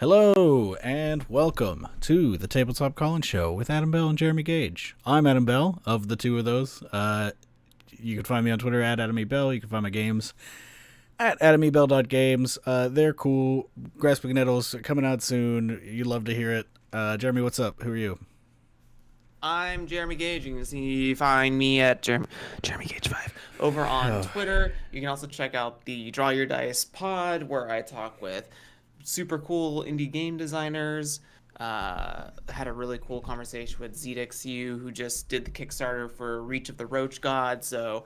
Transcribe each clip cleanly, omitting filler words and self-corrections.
Hello and welcome to the Tabletop Call-In Show with Adam Bell and Jeremy Gage. I'm Adam Bell of the two of those. You can find me on Twitter at Adam E. Bell. You can find my games at adamebell.games. They're cool. Grasping Nettles coming out soon. You'd love to hear it. Jeremy, what's up? Who are you? I'm Jeremy Gage. You can find me at Jeremy Gage 5 over on Twitter. You can also check out the Draw Your Dice pod, where I talk with super cool indie game designers. Had a really cool conversation with ZDXU, who just did the Kickstarter for Reach of the Roach God. So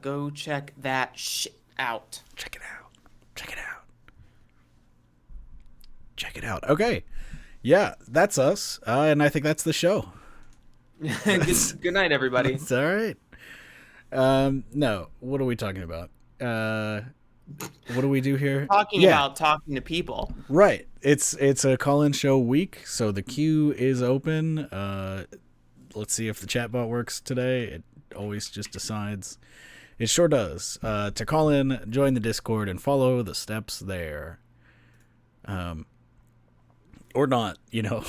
go check that shit out. Check it out. Check it out. Check it out. Okay. Yeah, that's us. And I think that's the show. Good night, everybody. It's all right. No, what are we talking about? What do we do here? Talking about talking to people. Right. It's a call-in show week, so the queue is open. Let's see if the chatbot works today. It always just decides. It sure does. To call in, join the Discord, and follow the steps there. Or not, you know.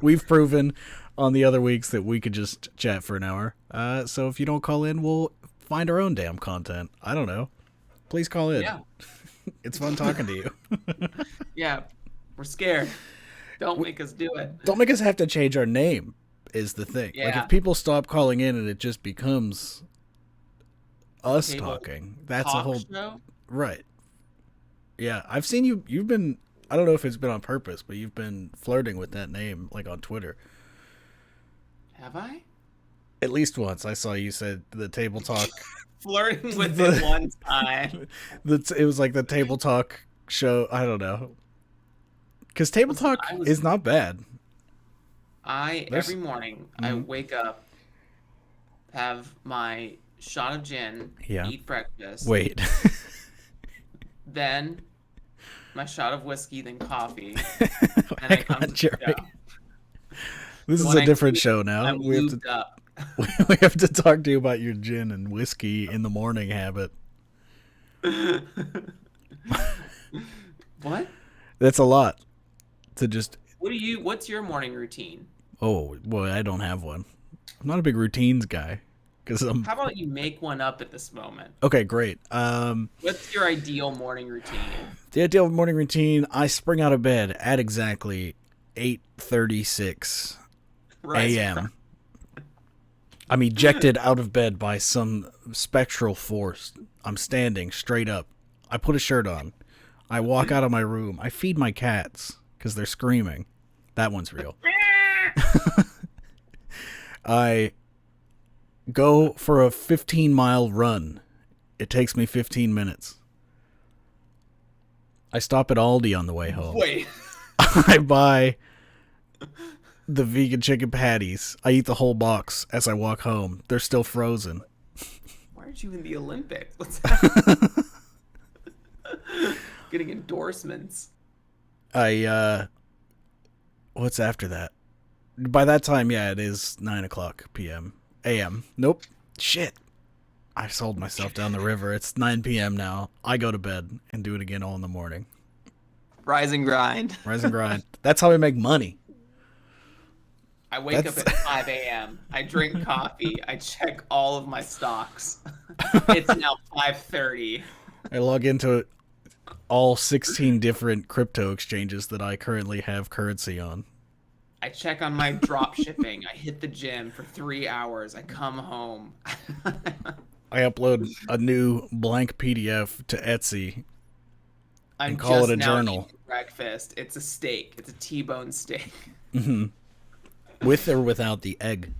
We've proven on the other weeks that we could just chat for an hour. So if you don't call in, we'll find our own damn content. I don't know. Please call in. Yeah. It's fun talking to you. Yeah, we're scared. Don't make us do it. Don't make us have to change our name is the thing. Yeah. Like if people stop calling in and it just becomes us Table talking, that's a Talk whole show? right. Yeah, I've seen you've been, I don't know if it's been on purpose, but you've been flirting with that name like on Twitter. Have I? At least once I saw you said the Table Talk. Flirting with it one time. It was like the Table Talk show. I don't know. Because Table Talk is not bad. Every morning, I wake up, have my shot of gin, eat breakfast. Wait. Then my shot of whiskey, then coffee. And Hang on, Jeremy. This is a different show now. I'm lubed up. We have to talk to you about your gin and whiskey in the morning habit. What? That's a lot to just. What's your morning routine? Oh, boy, I don't have one. I'm not a big routines guy. How about you make one up at this moment? Okay, great. What's your ideal morning routine? The ideal morning routine, I spring out of bed at exactly 8:36 a.m. I'm ejected out of bed by some spectral force. I'm standing straight up. I put a shirt on. I walk out of my room. I feed my cats because they're screaming. That one's real. I go for a 15-mile run. It takes me 15 minutes. I stop at Aldi on the way home. Wait. I buy the vegan chicken patties. I eat the whole box as I walk home. They're still frozen. Why aren't you in the Olympics? What's happening? Getting endorsements. What's after that? By that time, yeah, it is 9 o'clock p.m. a.m. Nope. Shit. I sold myself down the river. It's 9 p.m. now. I go to bed and do it again all in the morning. Rise and grind. Rise and grind. That's how we make money. I wake up at 5 a.m. I drink coffee. I check all of my stocks. It's now 5:30. I log into all 16 different crypto exchanges that I currently have currency on. I check on my drop shipping. I hit the gym for 3 hours. I come home. I upload a new blank PDF to Etsy and I'm call just it a now journal. eating breakfast. It's a steak. It's a T-bone steak. Mm-hmm. With or without the egg?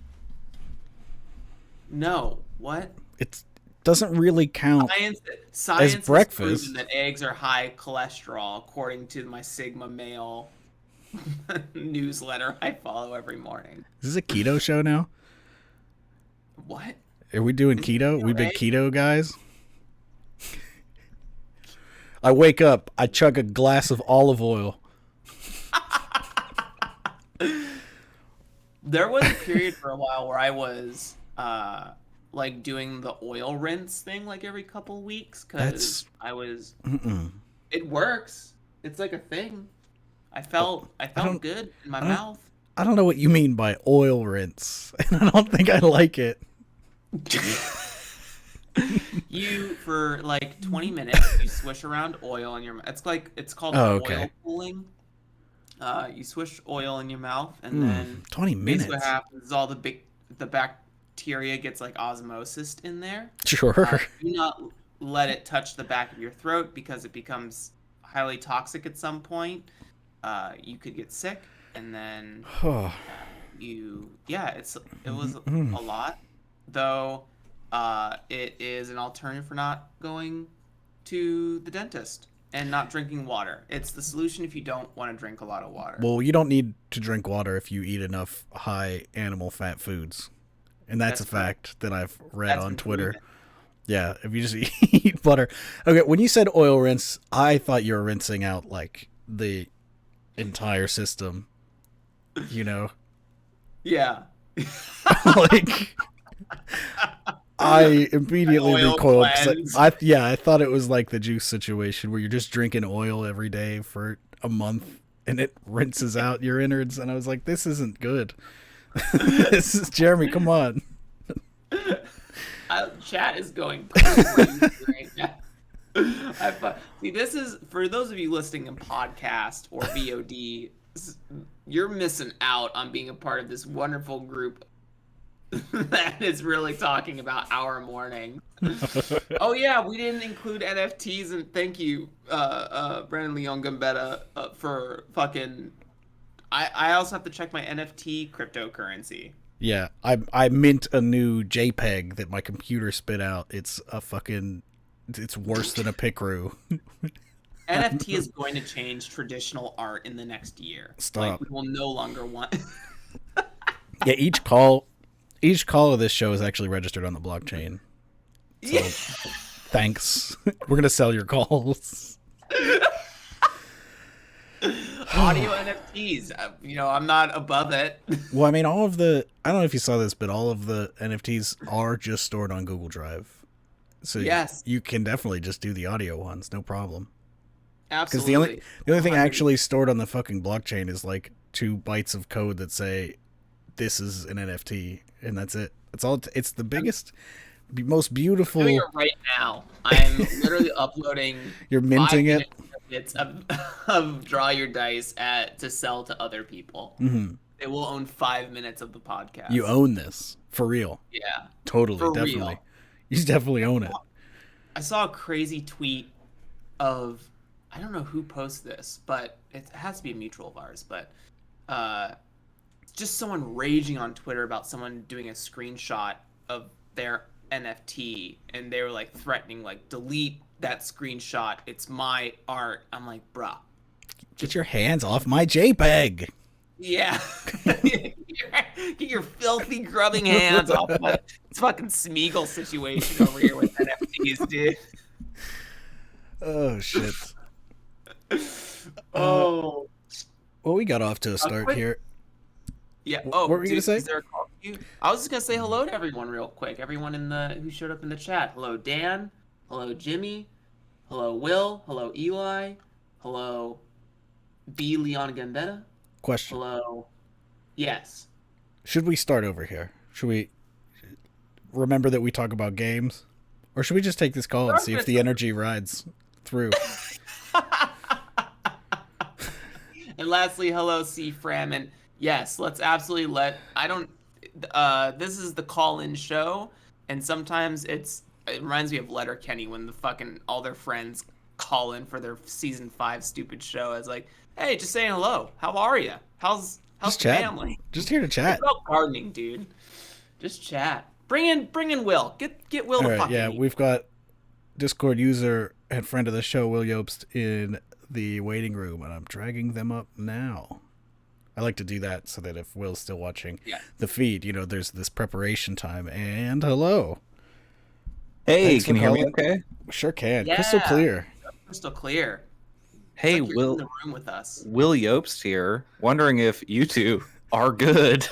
No. What? It doesn't really count Science as breakfast. has proven that eggs are high cholesterol, according to my Sigma Male newsletter I follow every morning. Is this a keto show now? What? Are we doing keto? We big keto guys? I wake up, I chug a glass of olive oil. There was a period for a while where I was like doing the oil rinse thing like every couple weeks because I was. Mm-mm. It works. It's like a thing. I felt good in my mouth. I don't know what you mean by oil rinse, and I don't think I like it. You for like 20 minutes you swish around oil in your mouth. It's called oil pulling. You swish oil in your mouth, and then 20 minutes. What happens is all the bacteria gets like osmosis in there. Sure. Do not let it touch the back of your throat because it becomes highly toxic at some point. You could get sick, and then it was a lot, though. It is an alternative for not going to the dentist and not drinking water. It's the solution if you don't want to drink a lot of water. Well, you don't need to drink water if you eat enough high animal fat foods. And that's a fact that I've read on Twitter. Proven. Yeah, if you just eat butter. Okay, when you said oil rinse, I thought you were rinsing out like the entire system. You know? Yeah. Like I immediately recoiled. I thought it was like the juice situation where you're just drinking oil every day for a month and it rinses out your innards. And I was like, this isn't good. This is Jeremy. Come on. Chat is going crazy right now. See, this is for those of you listening in podcast or VOD. You're missing out on being a part of this wonderful group that is really talking about our morning. Oh yeah, we didn't include NFTs, and thank you, Brandon Leon Gambetta, for fucking. I also have to check my NFT cryptocurrency. Yeah, I mint a new JPEG that my computer spit out. It's worse than a PicRoo. NFT is going to change traditional art in the next year. Stop. Like, we will no longer want. Yeah, each call of this show is actually registered on the blockchain. So, thanks. We're gonna sell your calls. Audio NFTs. I'm not above it. Well, I mean, I don't know if you saw this, but all of the NFTs are just stored on Google Drive. So yes, you can definitely just do the audio ones, no problem. Absolutely. Because the only thing actually stored on the fucking blockchain is like 2 bytes of code that say this is an NFT, and that's it. It's all. It's the biggest, most beautiful. I'm doing it right now. I'm literally uploading. You're minting it. It's of Draw Your Dice to sell to other people. Mm-hmm. They will own 5 minutes of the podcast. You own this for real. Yeah, totally, definitely. Real. You definitely own it. I saw a crazy tweet of, I don't know who posted this, but it has to be a mutual of ours. But just someone raging on Twitter about someone doing a screenshot of their NFT, and they were like threatening, like, delete that screenshot. It's my art. I'm like, bruh, get your hands off my JPEG. Yeah. Get your filthy grubbing hands off my. It's fucking Smeagol situation over here with NFTs, dude. Oh shit. Oh. Well, we got off to a start here. Yeah. Oh, what were you gonna say? Is there a call to you? I was just gonna say hello to everyone real quick. Everyone who showed up in the chat. Hello, Dan. Hello, Jimmy. Hello, Will. Hello, Eli. Hello, B. Leon Gambetta. Question. Hello. Yes. Should we start over here? Should we remember that we talk about games? Or should we just take this call and see if the energy rides through? And lastly, hello, C. Fram. And yes, let's absolutely this is the call-in show, and sometimes it reminds me of Letterkenny when all their friends call in for their season 5 stupid show. It's like, hey, just saying hello. How are you? How's the family? Just here to chat. It's about gardening, dude. Just chat. Bring in Will. Get Will the fucking. Yeah, we've got Discord user and friend of the show, Will Yobst, in the waiting room, and I'm dragging them up now. I like to do that so that if Will's still watching the feed, there's this preparation time. And hello. Hey, can you hear me okay? Sure can. Yeah. Crystal clear. Crystal clear. Hey, like Will. In the room with us. Will Yobst here. Wondering if you two are good.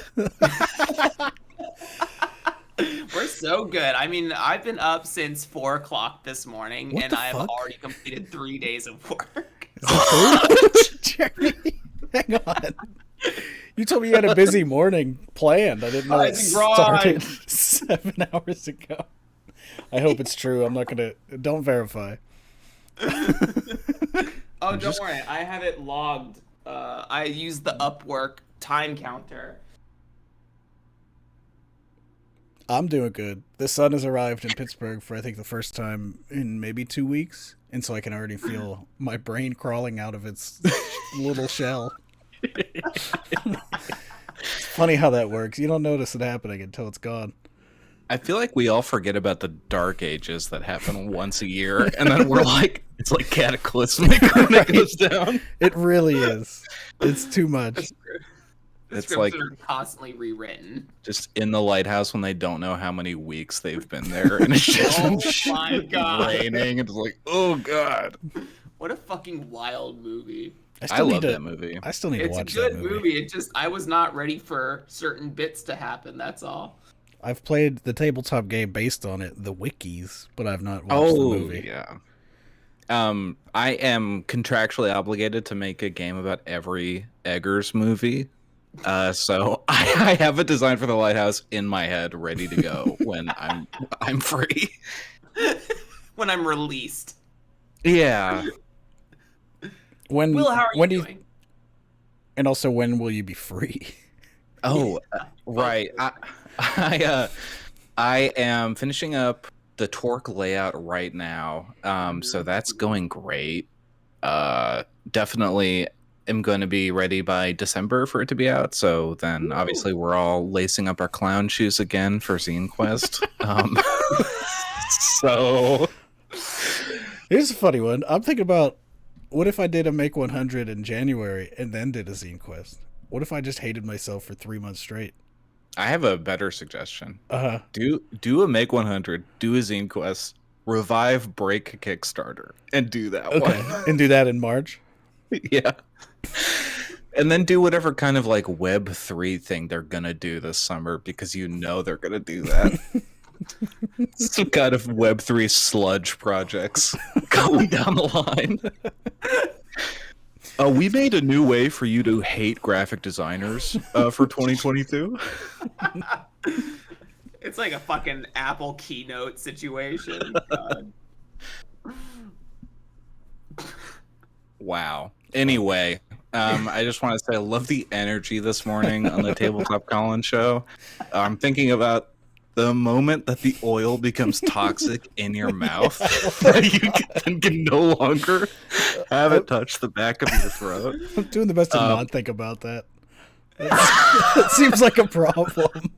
We're so good. I mean, I've been up since 4:00 this morning, and I've already completed 3 days of work. Jeremy. Hang on. You told me you had a busy morning planned. I didn't know it started 7 hours ago. I hope it's true. I'm not gonna. Don't verify. Oh, don't worry. I have it logged. I use the Upwork time counter. I'm doing good. The sun has arrived in Pittsburgh for I think the first time in maybe 2 weeks, and so I can already feel my brain crawling out of its little shell. It's funny how that works. You don't notice it happening until it's gone. I feel like we all forget about the dark ages that happen once a year, and then we're like, it's like cataclysmic when it goes down. It really is. It's too much. It's like are constantly rewritten. just in the lighthouse when they don't know how many weeks they've been there, and it's just My God. raining. It's like, oh god. What a fucking wild movie. I love that movie. I still need to It's a watch good that movie. movie. It just I was not ready for certain bits to happen. That's all. I've played the tabletop game based on it, the wikis, but I've not watched the movie. Yeah. I am contractually obligated to make a game about every Eggers movie. So I have a design for the lighthouse in my head, ready to go when I'm free. When I'm released. Yeah. When Will, how are you do doing? And also, when will you be free? Oh, right. I am finishing up the Torque layout right now. So that's going great. Definitely am going to be ready by December for it to be out. So then obviously we're all lacing up our clown shoes again for Zine Quest. So Here's a funny one. I'm thinking about, what if I did a Make 100 in January and then did a Zine Quest? What if I just hated myself for 3 months straight? I have a better suggestion. Uh-huh. Do a Make 100, do a Zine Quest, revive Break Kickstarter, and do that Okay. one. And do that in March? Yeah. And then do whatever kind of like Web3 thing they're gonna do this summer, because you know they're gonna do that. Some kind of Web3 sludge projects going down the line. We made a new way for you to hate graphic designers for 2022. It's like a fucking Apple keynote situation. God. Wow. Anyway, I just want to say I love the energy this morning on the Tabletop Colin show. I'm thinking about the moment that the oil becomes toxic in your mouth, that you can no longer have it touch the back of your throat. I'm doing the best to not think about that. It seems like a problem.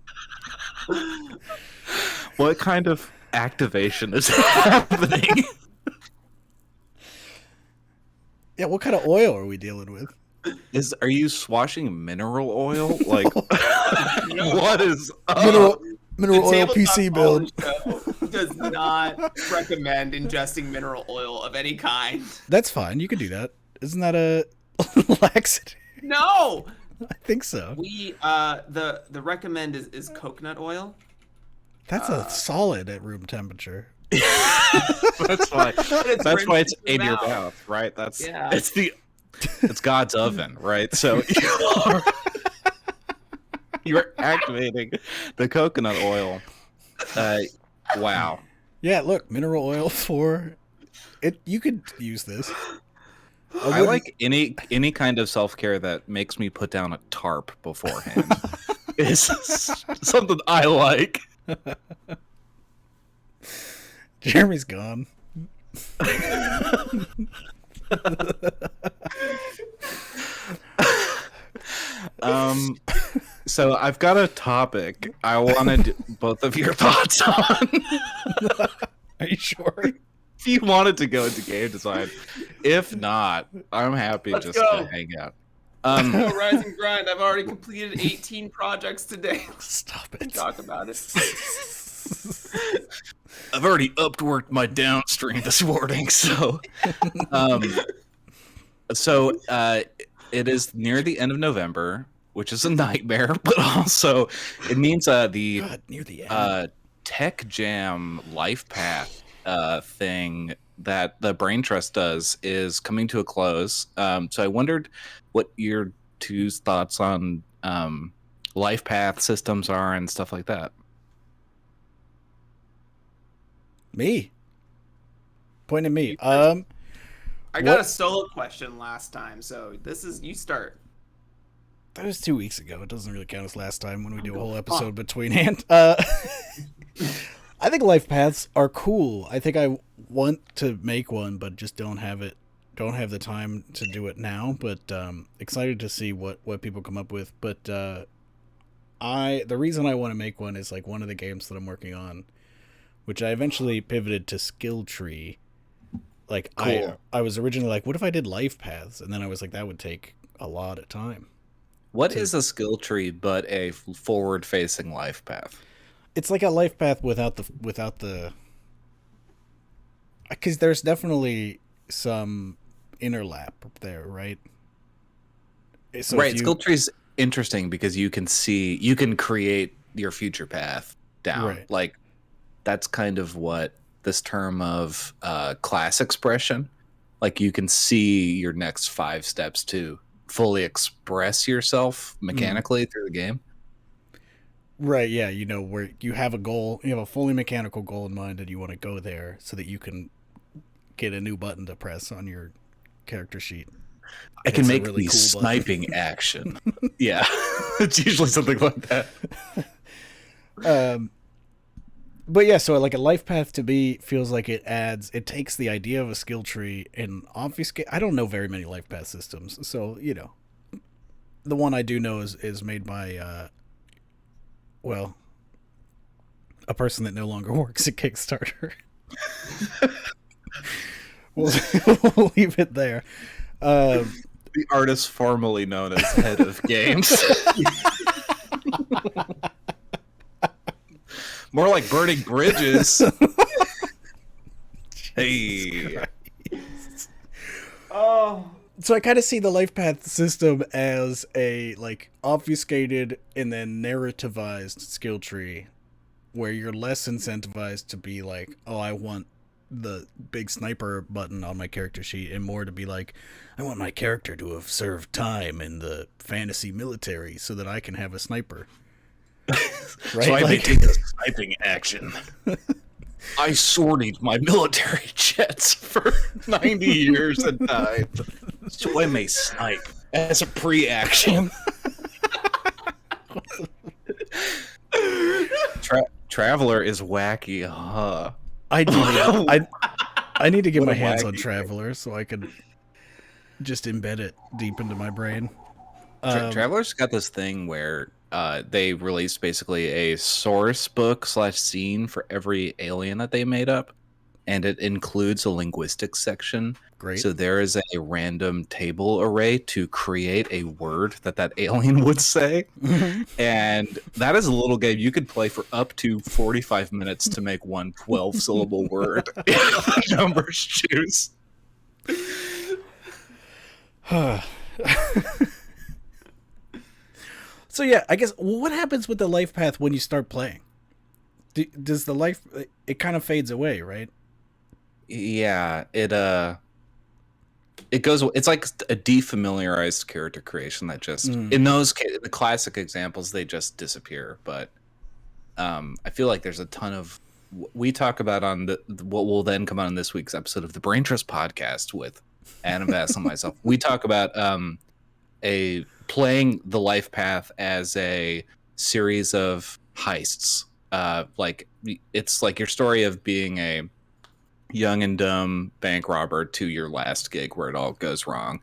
What kind of activation is happening? Yeah, what kind of oil are we dealing with? Are you swashing mineral oil? Like, what is Mineral oil PC build. Does not recommend ingesting mineral oil of any kind. That's fine. You can do that. Isn't that a laxative? No. I think so. We the recommend is coconut oil. That's a solid at room temperature. That's why it's in your mouth. mouth, right? Yeah. It's God's oven, right? So you're activating the coconut oil. Wow. Yeah, look, mineral oil for it. You could use this. I like any kind of self-care that makes me put down a tarp beforehand. Is something I like. Jeremy's gone. So I've got a topic I wanted both of your thoughts on. Are you sure? If you wanted to go into game design, if not, I'm happy Let's just go. to hang out. No, rise and grind. I've already completed 18 projects today. Stop it. Talk about it. I've already upworked my downstream this morning, so it is near the end of November, which is a nightmare, but also it means the God, near the end. Tech Jam LifePath thing that the Brain Trust does is coming to a close. So I wondered what your two's thoughts on life path systems are and stuff like that. Me. Point at me. I got what- a solo question last time, so this is you start. That was 2 weeks ago. It doesn't really count as last time when we do a whole episode between hand. I think life paths are cool. I think I want to make one, but just don't have the time to do it now. But excited to see what people come up with. But the reason I want to make one is like one of the games that I'm working on, which I eventually pivoted to skill tree. Like Cool. I was originally like, what if I did life paths? And then I was like, that would take a lot of time. What is a skill tree but a forward-facing life path? It's like a life path without the because there's definitely some interlap there, right? So Right, skill tree's interesting because you can create your future path down. Right. Like that's kind of what this term of class expression, like you can see your next 5 steps to fully express yourself mechanically through the game. Right, yeah, where you have a goal, you have a fully mechanical goal in mind and you want to go there so that you can get a new button to press on your character sheet. I can It's a make really the cool button. sniping action. Yeah. It's usually something like that. But yeah, so like a life path to me feels like it takes the idea of a skill tree and obfuscate. I don't know very many life path systems, so the one I do know is made by a person that no longer works at Kickstarter. we'll leave it there. The artist formerly known as head of games. More like burning bridges. Hey. Oh, So I kind of see the life path system as a like obfuscated and then narrativized skill tree where you're less incentivized to be like, oh, I want the big sniper button on my character sheet, and more to be like, I want my character to have served time in the fantasy military so that I can have a sniper. Right? So I may Like- take a sniping action. I sorted my military jets for 90 years and died. So I may snipe as a pre-action. Traveler is wacky, huh? I do. I need to get What my a hands on wacky Traveler so I can just embed it deep into my brain. Traveler's got this thing where they released basically a source book / scene for every alien that they made up, and it includes a linguistics section. Great. So there is a random table array to create a word that alien would say. And that is a little game you could play for up to 45 minutes to make one 12-syllable word. Numbers choose. So yeah, I guess what happens with the life path when you start playing? Does the life it kind of fades away, right? Yeah, it goes. It's like a defamiliarized character creation that just in the classic examples they just disappear. But I feel like there's a ton of we talk about on what will then come out in this week's episode of the Brain Trust podcast with Adam Bass and myself. We talk about playing the life path as a series of heists. Like it's like your story of being a young and dumb bank robber to your last gig where it all goes wrong.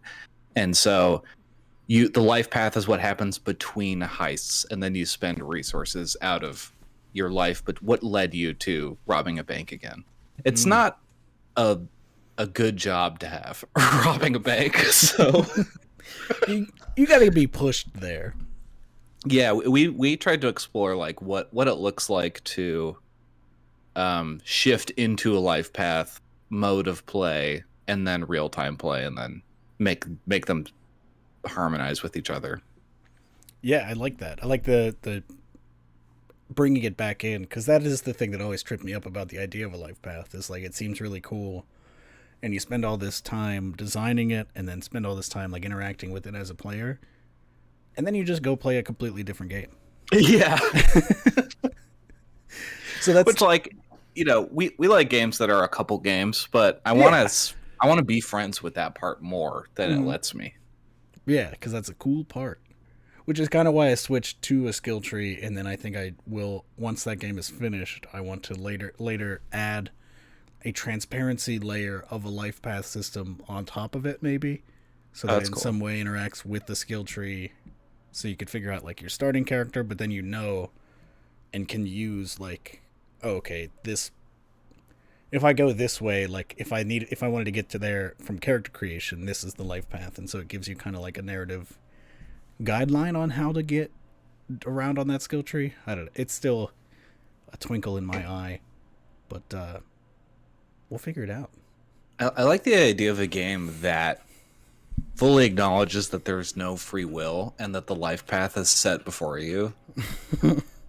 And so the life path is what happens between heists, and then you spend resources out of your life, but what led you to robbing a bank again. It's not a good job to have robbing a bank. So you got to be pushed there. yeah, we tried to explore like what it looks like to shift into a life path mode of play and then real-time play and then make them harmonize with each other. Yeah, I like that. I like the bringing it back in, because that is the thing that always tripped me up about the idea of a life path. Is like it seems really cool, and you spend all this time designing it, and then spend all this time like interacting with it as a player, and then you just go play a completely different game. Yeah. So that's which, like, you know, we like games that are a couple games, but I want to be friends with that part more than it lets me. Yeah, because that's a cool part. Which is kind of why I switched to a skill tree, and then I think I will, once that game is finished, I want to later add a transparency layer of a life path system on top of it, maybe, so that in some way interacts with the skill tree, so you could figure out like your starting character, but then and can use like, oh, okay, this. If I go this way, like if I wanted to get to there from character creation, this is the life path, and so it gives you kind of like a narrative guideline on how to get around on that skill tree. I don't know. It's still a twinkle in my eye, but we'll figure it out. I like the idea of a game that fully acknowledges that there's no free will and that the life path is set before you,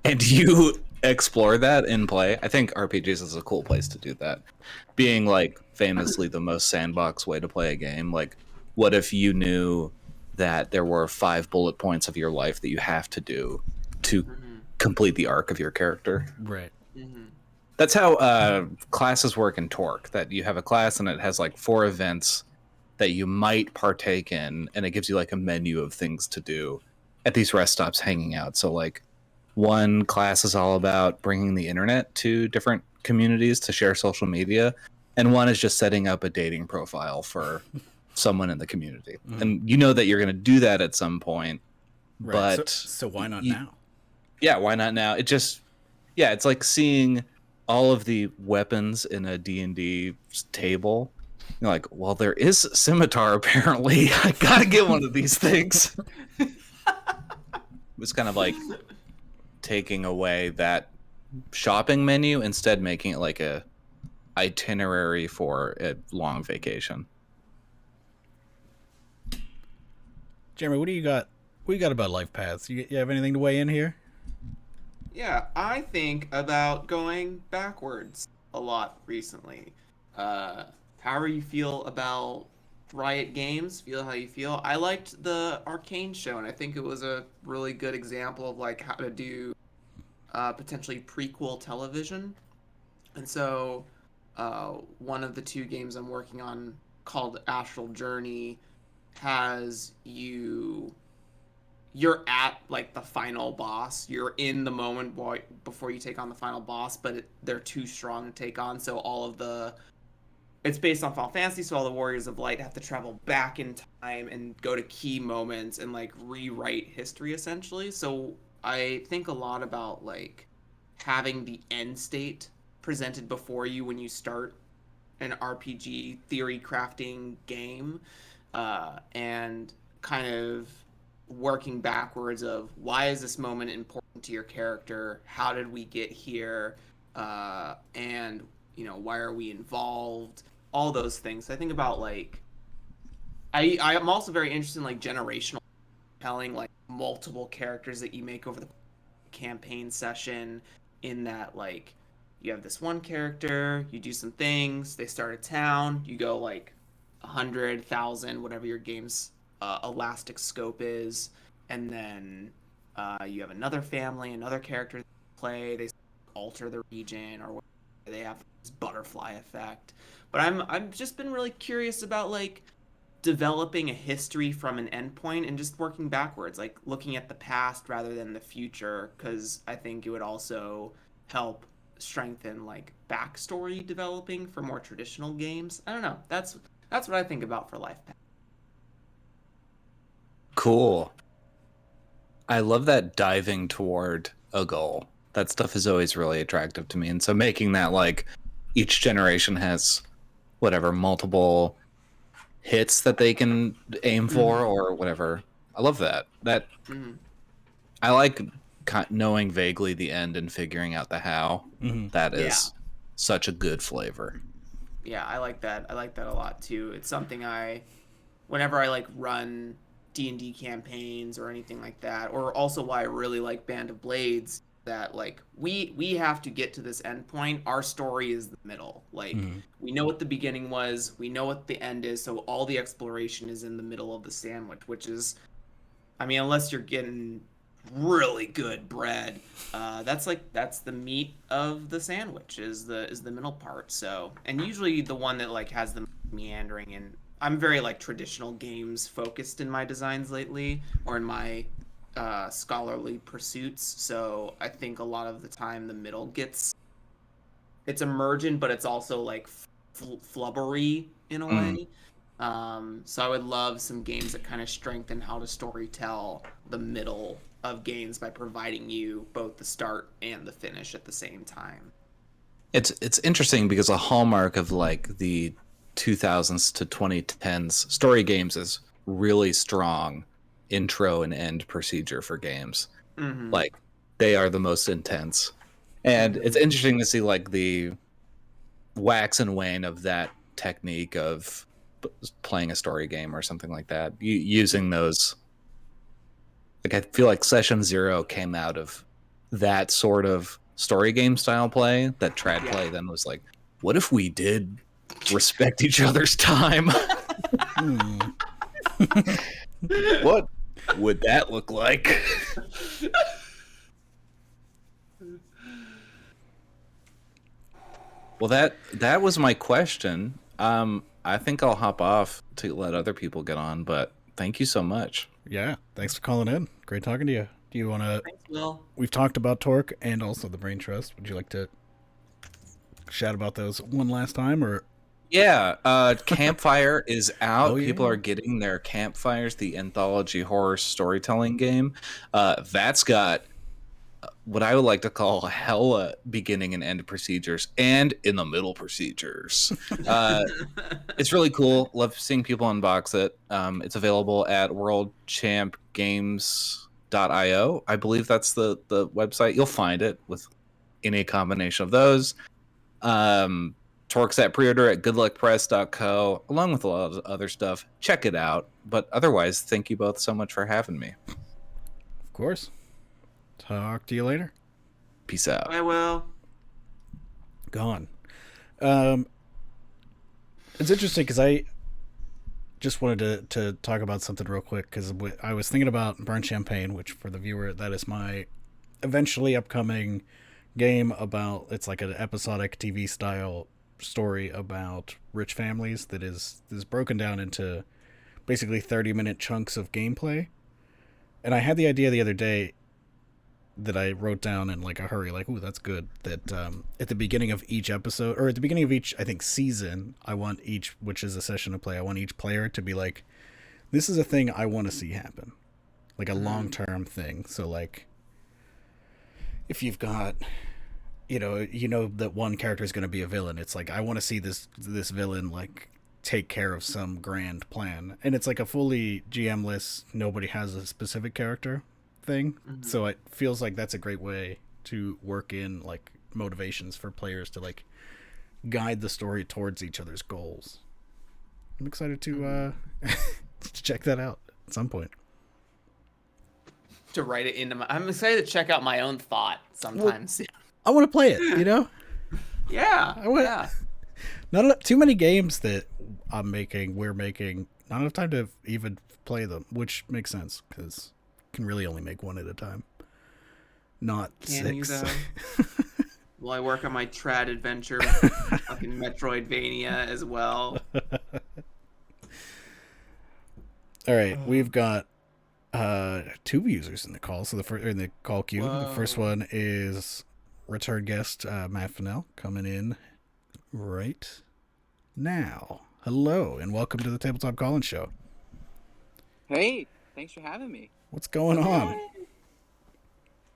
and you explore that in play. I think RPGs is a cool place to do that. Being like famously the most sandbox way to play a game. Like, what if you knew that there were 5 bullet points of your life that you have to do to complete the arc of your character? Right. That's how classes work in Torque, that you have a class and it has like 4 events that you might partake in, and it gives you like a menu of things to do at these rest stops hanging out. So like one class is all about bringing the internet to different communities to share social media, and one is just setting up a dating profile for someone in the community. And you know that you're going to do that at some point, Right. but So why not now? Yeah, why not now? It just, yeah, it's like seeing all of the weapons in a D&D table. You're like, well, there is a scimitar apparently. I gotta get one of these things. It's kind of like taking away that shopping menu, instead making it like a itinerary for a long vacation. Jeremy, what do you got? What do you got about life paths? You have anything to weigh in here? Yeah, I think about going backwards a lot recently. However you feel about Riot Games, feel how you feel. I liked the Arcane show, and I think it was a really good example of like how to do potentially prequel television. And so, one of the 2 games I'm working on, called Astral Journey, has you're at like the final boss. You're in the moment before you take on the final boss, but they're too strong to take on. So it's based on Final Fantasy, so all the Warriors of Light have to travel back in time and go to key moments and like rewrite history essentially. So I think a lot about like having the end state presented before you when you start an RPG theory crafting game, and kind of working backwards of why is this moment important to your character? How did we get here? And why are we involved? All those things. I think about like I am also very interested in like generational telling, like multiple characters that you make over the campaign session, in that like you have this one character, you do some things, they start a town, you go like 100,000, whatever your game's elastic scope is, and then you have another family, another character they play, they alter the region, or they have this butterfly effect. But I've just been really curious about like developing a history from an endpoint and just working backwards, like looking at the past rather than the future, because I think it would also help strengthen like backstory developing for more traditional games. I don't know. That's what I think about for life path. Cool. I love that diving toward a goal. That stuff is always really attractive to me. And so making that like each generation has whatever multiple hits that they can aim for or whatever. I love that. I like knowing vaguely the end and figuring out the how. That is such a good flavor. Yeah, I like that. I like that a lot too. It's something whenever I like run D&D campaigns or anything like that, or also why I really like Band of Blades, that like we have to get to this end point. Our story is the middle. Like we know what the beginning was, we know what the end is, so all the exploration is in the middle of the sandwich, which is I mean, unless you're getting really good bread, that's the meat of the sandwich is the middle part. So, and usually the one that like has the meandering, and I'm very like traditional games focused in my designs lately, or in my scholarly pursuits. So I think a lot of the time the middle gets it's emergent, but it's also like flubbery in a way. So I would love some games that kind of strengthen how to story tell the middle of games by providing you both the start and the finish at the same time. It's interesting because a hallmark of like the 2000s to 2010s story games is really strong intro and end procedure for games. Mm-hmm. Like they are the most intense. And it's interesting to see like the wax and wane of that technique of playing a story game or something like that. Using those, like I feel like Session Zero came out of that sort of story game style play. That trad play then was like, what if we did respect each other's time? What would that look like? Well, that was my question. I think I'll hop off to let other people get on, but thank you so much. Yeah, thanks for calling in. Great talking to you. Do you want to? Thanks, Will. We've talked about Torque and also the Brain Trust. Would you like to chat about those one last time, or? Yeah, Campfire is out. Oh, yeah. People are getting their Campfires, the anthology horror storytelling game. That's got what I would like to call hella beginning and end procedures and in the middle procedures. It's really cool. Love seeing people unbox it. It's available at worldchampgames.io. I believe that's the website. You'll find it with any combination of those. Torque's at pre-order at goodluckpress.co, along with a lot of other stuff. Check it out. But otherwise, thank you both so much for having me. Of course. Talk to you later. Peace out. I will. Gone. It's interesting because I just wanted to talk about something real quick because I was thinking about Burnt Champagne, which for the viewer, that is my eventually upcoming game about, it's like an episodic TV style story about rich families that is broken down into basically 30-minute chunks of gameplay. And I had the idea the other day that I wrote down in like a hurry, like, ooh, that's good. That at the beginning of each episode, or at the beginning of each, I think, season, I want each, which is a session of play, I want each player to be like, this is a thing I want to see happen. Like a long-term thing. So like, if you've got, you know that one character is going to be a villain, it's like, I want to see this villain like take care of some grand plan. And it's like a fully GM-less, nobody has a specific character thing. So it feels like that's a great way to work in like motivations for players to like guide the story towards each other's goals. I'm excited to to check that out at some point. To write it into my, I'm excited to check out my own thought sometimes. Well, I want to play it, you know? Yeah. Not too many games that we're making, not enough time to even play them, which makes sense because can really only make one at a time, not Can 6. Will I work on my trad adventure, fucking Metroidvania as well? All right, we've got 2 users in the call. So in the call queue. Whoa. The first one is return guest Matt Finnell coming in right now. Hello and welcome to the Tabletop Call-In Show. Hey, thanks for having me. What's going on?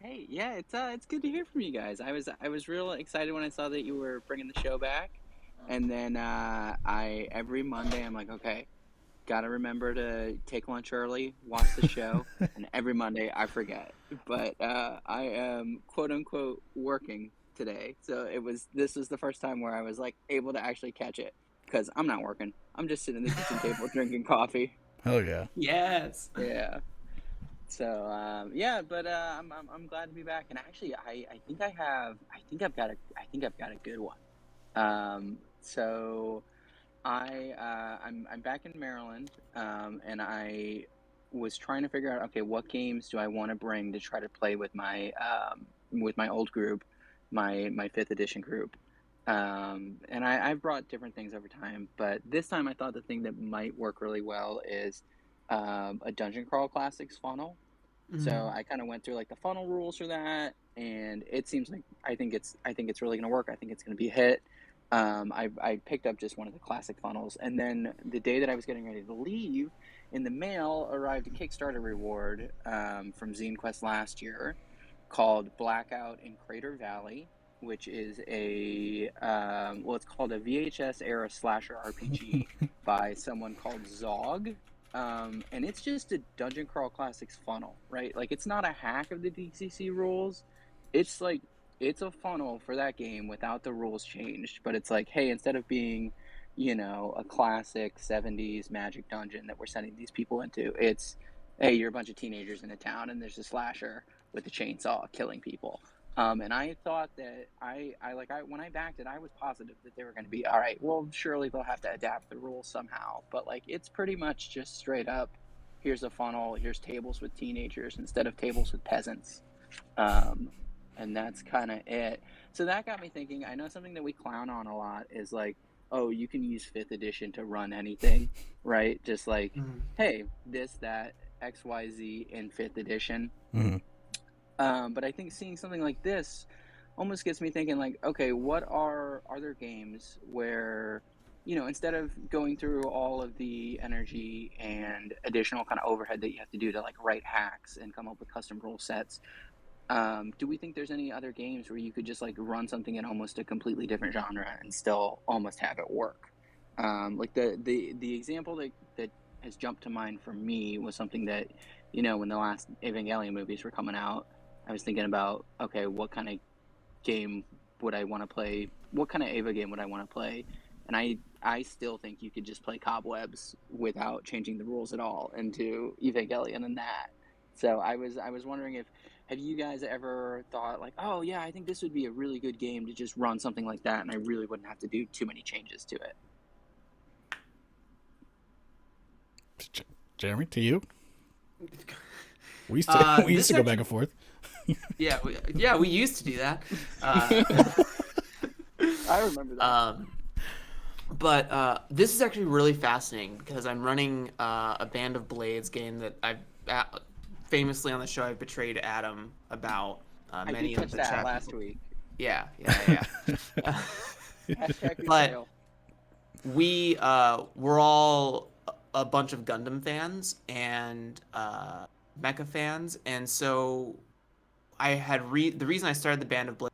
Hey, yeah, it's good to hear from you guys. I was real excited when I saw that you were bringing the show back, and then every Monday I'm like, okay, gotta remember to take lunch early, watch the show, and every Monday I forget. But I am quote unquote working today, so this was the first time where I was like able to actually catch it because I'm not working. I'm just sitting at the kitchen table drinking coffee. Hell yeah. Yes. Yeah. So but I'm glad to be back, and actually I think I've got a good one. So I'm back in Maryland, and I was trying to figure out, okay, what games do I want to bring to try to play with my old group, my fifth edition group. And I've brought different things over time, but this time I thought the thing that might work really well is a Dungeon Crawl Classics funnel. So I kind of went through like the funnel rules for that, and it seems like I think it's really going to work. I think it's going to be a hit. I picked up just one of the classic funnels, and then the day that I was getting ready to leave, in the mail arrived a Kickstarter reward from Zine Quest last year called Blackout in Crater Valley, which is a it's called a VHS era slasher RPG by someone called Zog. And it's just a Dungeon Crawl Classics funnel, right? Like, it's not a hack of the DCC rules. It's like, it's a funnel for that game without the rules changed. But it's like, hey, instead of being, a classic 70s magic dungeon that we're sending these people into, it's, hey, you're a bunch of teenagers in a town and there's a slasher with a chainsaw killing people. And I thought that when I backed it, I was positive that they were going to be all right. Well, surely they'll have to adapt the rules somehow, but like, it's pretty much just straight up. Here's a funnel. Here's tables with teenagers instead of tables with peasants, and that's kind of it. So that got me thinking. I know something that we clown on a lot is like, oh, you can use 5th edition to run anything, right? Just like, hey, this, that, XYZ in 5th edition. But I think seeing something like this almost gets me thinking, like, okay, what are there games where, instead of going through all of the energy and additional kind of overhead that you have to do to like write hacks and come up with custom rule sets, do we think there's any other games where you could just like run something in almost a completely different genre and still almost have it work? Like the example that has jumped to mind for me was something that, when the last Evangelion movies were coming out, I was thinking about, okay, what kind of game would I want to play? What kind of Eva game would I want to play? And I still think you could just play Cobwebs without changing the rules at all into Evangelion and that. So I was wondering have you guys ever thought like, oh yeah, I think this would be a really good game to just run something like that, and I really wouldn't have to do too many changes to it. Jeremy, to you. We used to go back and forth. we used to do that. I remember that. But this is actually really fascinating because I'm running a Band of Blades game that I've famously on the show I've betrayed Adam about many of the that last week. Yeah. Hashtag But betrayal. we're all a bunch of Gundam fans and mecha fans, and so I had the reason I started the Band of Blades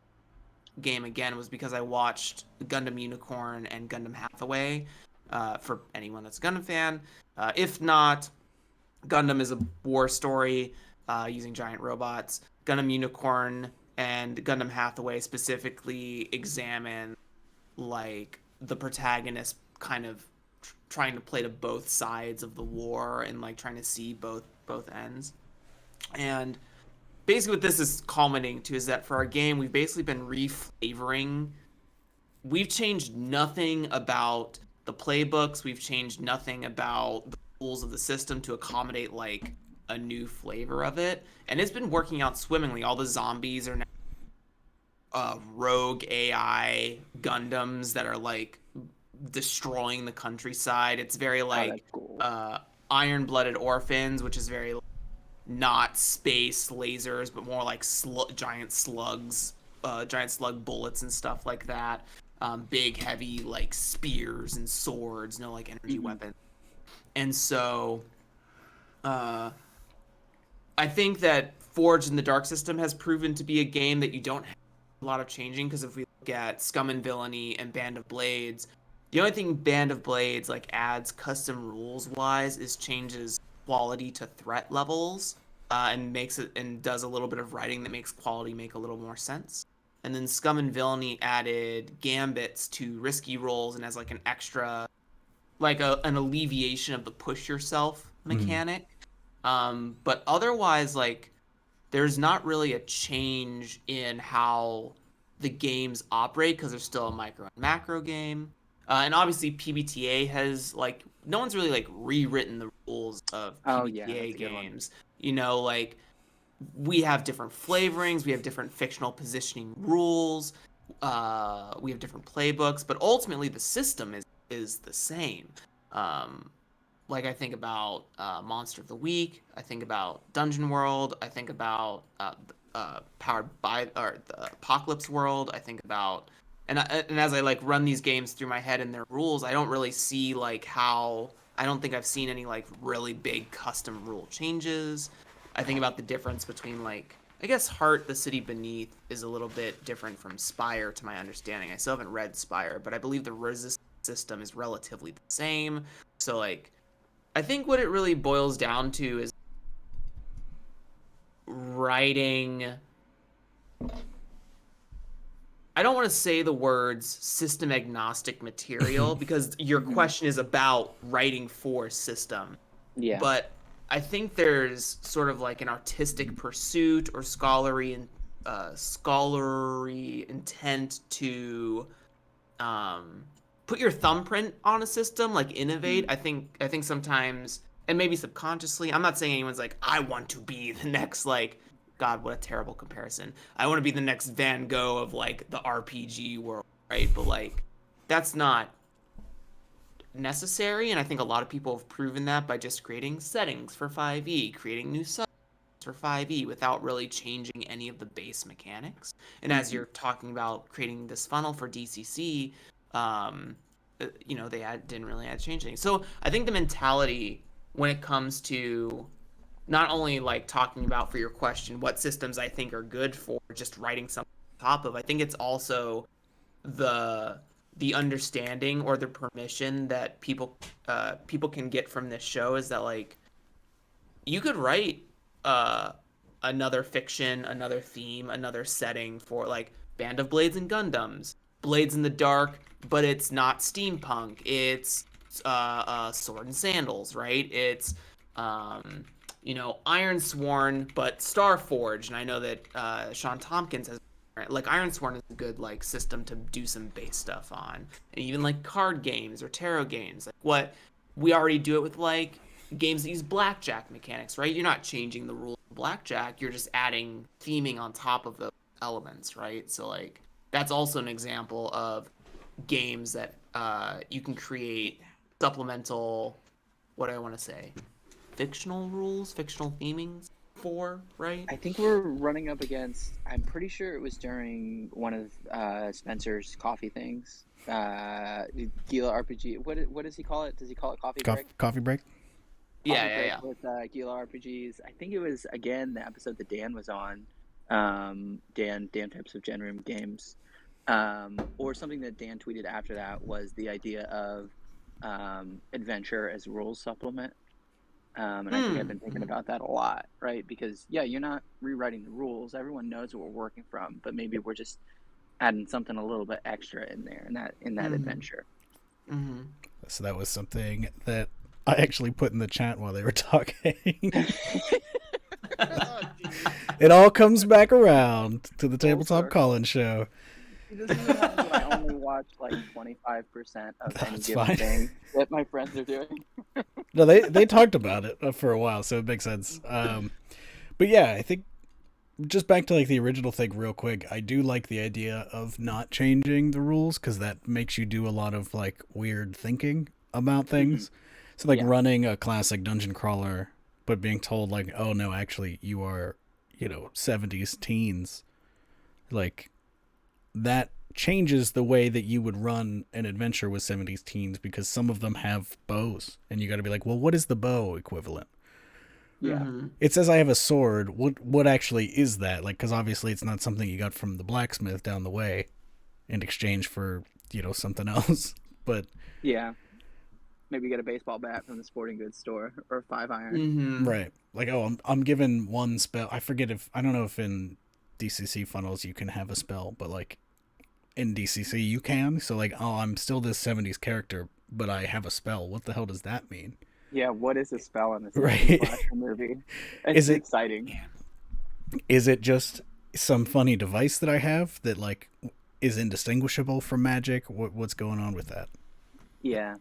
game again was because I watched Gundam Unicorn and Gundam Hathaway. For anyone that's a Gundam fan, if not, Gundam is a war story using giant robots. Gundam Unicorn and Gundam Hathaway specifically examine like the protagonist kind of trying to play to both sides of the war and like trying to see both ends. And basically what this is culminating to is that for our game we've basically been reflavoring. We've changed nothing about the playbooks, we've changed nothing about the rules of the system to accommodate like a new flavor of it, and it's been working out swimmingly. All the zombies are now rogue AI Gundams that are like destroying the countryside. It's very like cool. Iron-Blooded Orphans, which is very not space lasers, but more like giant slugs, giant slug bullets and stuff like that. Big, heavy like spears and swords, no like energy weapons. And so, I think that Forged in the Dark System has proven to be a game that you don't have a lot of changing, because if we look at Scum and Villainy and Band of Blades, the only thing Band of Blades like adds custom rules wise is changes quality to threat levels, and makes it and does a little bit of writing that makes quality make a little more sense. And then Scum and Villainy added gambits to risky rolls and has like an extra, like an alleviation of the push yourself mechanic. But otherwise, like, there's not really a change in how the games operate, because there's still a micro and macro game. And obviously PBTA has like no one's really like rewritten the rules of Oh, yeah, PBTA that's a good one. games. You know, like we have different flavorings, we have different fictional positioning rules, we have different playbooks, but ultimately the system is the same. Um, like I think about Monster of the Week, I think about Dungeon World, I think about Powered by or the Apocalypse World, I think about and as I like run these games through my head and their rules, I don't really see like how I don't think I've seen any like really big custom rule changes. I think about the difference between like I guess Heart, the City Beneath is a little bit different from Spire to my understanding. I still haven't read Spire, but I believe the resist system is relatively the same. So like I think what it really boils down to is writing. I don't want to say the words system agnostic material because your question is about writing for system. Yeah. But I think there's sort of like an artistic pursuit or scholarly intent to put your thumbprint on a system, like innovate. I think sometimes, and maybe subconsciously, I'm not saying anyone's like, I want to be the next like, God, what a terrible comparison. I want to be the next Van Gogh of like the RPG world, right? But like, that's not necessary, and I think a lot of people have proven that by just creating settings for 5e, creating new subs for 5e without really changing any of the base mechanics. And as you're talking about creating this funnel for DCC, you know, they didn't really change anything. So I think the mentality when it comes to not only like talking about for your question what systems I think are good for just writing something on top of, I think it's also the understanding or the permission that people can get from this show is that like you could write another fiction, another theme, another setting for like Band of Blades and Gundams, Blades in the Dark, but it's not steampunk. It's Sword and Sandals, right? It's you know, Ironsworn, but Starforged, and I know that Sean Tompkins has like Ironsworn is a good like system to do some base stuff on, and even like card games or tarot games, like what we already do it with like games that use blackjack mechanics, right? You're not changing the rules of blackjack, you're just adding theming on top of the elements, right? So like that's also an example of games that you can create supplemental, what do I want to say, fictional rules, fictional themings for, right? I think we're running up against. I'm pretty sure it was during one of Spencer's coffee things. Gila RPG. What does he call it? Does he call it coffee break? Coffee break? Yeah. With Gila RPGs. I think it was again the episode that Dan was on. Dan types of Gen Room games. Or something that Dan tweeted after that was the idea of adventure as rules supplement. And I think I've been thinking about that a lot, right? Because yeah, you're not rewriting the rules. Everyone knows what we're working from, but maybe we're just adding something a little bit extra in there in that adventure. Mm-hmm. So that was something that I actually put in the chat while they were talking. It all comes back around to the Tabletop Colin show. He doesn't even know that I only watch like 25% of any given thing that my friends are doing. No, they talked about it for a while, so it makes sense. But yeah, I think just back to like the original thing real quick, I do like the idea of not changing the rules because that makes you do a lot of like weird thinking about things. So like running a classic dungeon crawler, but being told like, oh no, actually you are, 70s teens, like that changes the way that you would run an adventure with 70s teens because some of them have bows and you got to be like, well, what is the bow equivalent? Yeah. It says I have a sword. What actually is that? Like, because obviously it's not something you got from the blacksmith down the way in exchange for, something else. But yeah, maybe get a baseball bat from the sporting goods store or a 5-iron. Right. Like, oh, I'm given one spell. I don't know if in DCC funnels you can have a spell, but like in DCC you can. So like, oh, I'm still this 70s character, but I have a spell. What the hell does that mean? Yeah, what is a spell in this right. movie? It's exciting. Is it just some funny device that I have that like is indistinguishable from magic? What's going on with that? Yeah.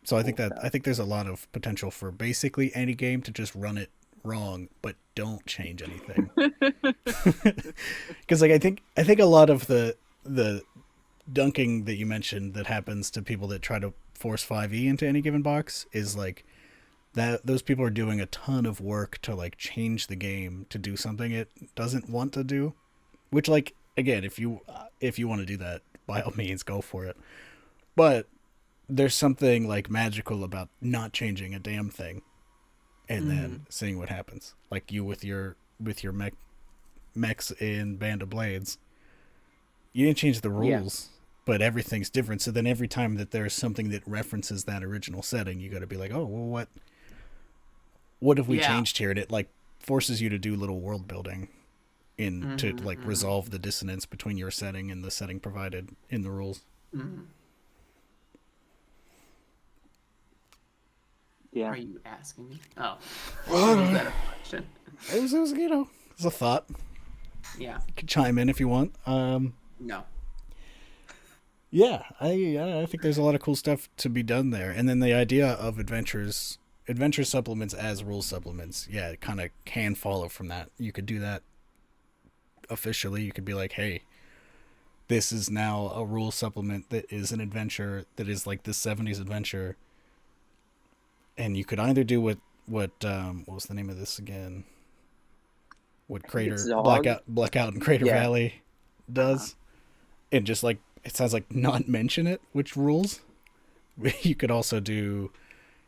So I think there's a lot of potential for basically any game to just run it wrong, but don't change anything. Because like I think a lot of the dunking that you mentioned that happens to people that try to force 5e into any given box is like that those people are doing a ton of work to like change the game to do something it doesn't want to do, which like again if you want to do that, by all means go for it, but there's something like magical about not changing a damn thing and then seeing what happens, like you with your mechs in Band of Blades. You didn't change the rules, but everything's different. So then every time that there's something that references that original setting, you got to be like, oh, well, what have we changed here? And it like forces you to do little world building to like resolve the dissonance between your setting and the setting provided in the rules. Yeah. Are you asking me? Oh, was that a question? It was it's a thought. Yeah. You can chime in if you want. No. Yeah, I think there's a lot of cool stuff to be done there. And then the idea of adventure supplements as rule supplements, yeah, it kind of can follow from that. You could do that officially. You could be like, hey, this is now a rule supplement that is an adventure that is like this 70s adventure. And you could either do what was the name of this again? What Blackout and Crater Valley does. And just like, it sounds like not mention it, which rules. You could also do,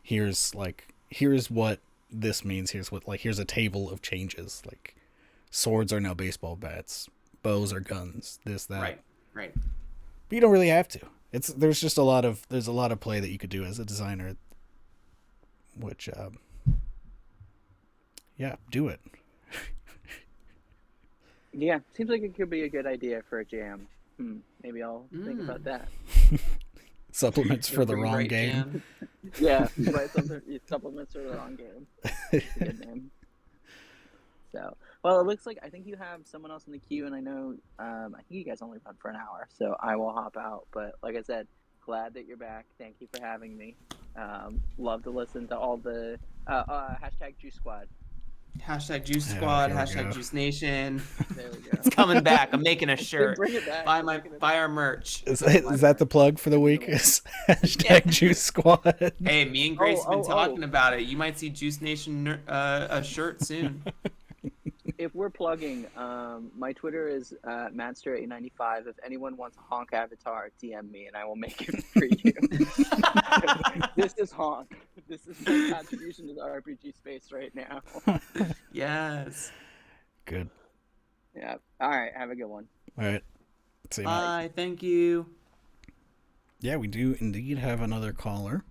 here's what this means. Here's a table of changes. Like swords are now baseball bats, bows are guns, this, that. Right. But you don't really have to. There's a lot of play that you could do as a designer, which, do it. Yeah, seems like it could be a good idea for a jam. Maybe I'll think about that. Supplements for the wrong game. Yeah, right. Supplements for the wrong game. Good name. So, well, it looks like I think you have someone else in the queue, and I know I think you guys only run for an hour, so I will hop out. But like I said, glad that you're back. Thank you for having me. Love to listen to all the hashtag Juice Squad. Hashtag Juice Squad, hashtag Juice Nation. There we go. It's coming back. I'm making a shirt. Bring it back. Buy our merch. Is that the plug for the week? Is hashtag Juice Squad. Hey, me and Grace have been talking about it. You might see Juice Nation a shirt soon. If we're plugging, my Twitter is Madster895. If anyone wants a honk avatar, DM me and I will make it for you. This is honk. This is my contribution to the RPG space right now. Yes. Good. Yeah. All right. Have a good one. All right. See you. Bye. Thank you. Yeah, we do indeed have another caller.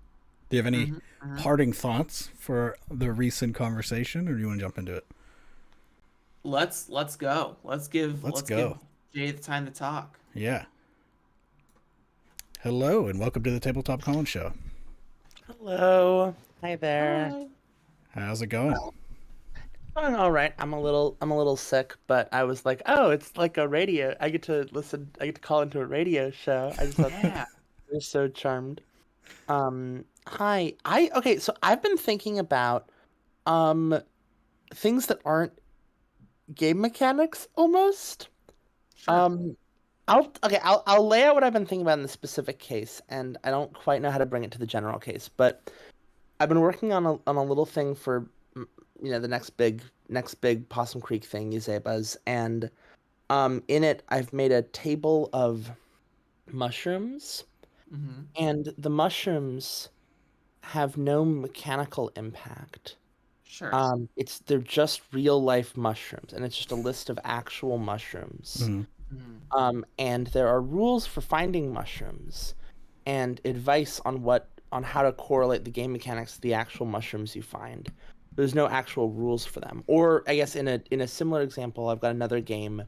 Do you have any parting thoughts for the recent conversation, or do you want to jump into it? Let's go. Let's give Jay the time to talk. Yeah. Hello and welcome to the Tabletop Colin Show. Hello. Hi there. Hi. How's it going? Going all right. I'm a little sick, but I was like, oh, it's like a radio. I get to call into a radio show. I just thought, yeah, you're so charmed. Hi. So I've been thinking about things that aren't game mechanics almost. Sure. I'll lay out what I've been thinking about in the specific case, and I don't quite know how to bring it to the general case, but I've been working on a little thing for the next big Possum Creek thing, Uzebas, and in it I've made a table of mushrooms, and the mushrooms have no mechanical impact. Sure. They're just real life mushrooms, and it's just a list of actual mushrooms. And there are rules for finding mushrooms, and advice on how to correlate the game mechanics to the actual mushrooms you find. There's no actual rules for them. Or I guess in a similar example, I've got another game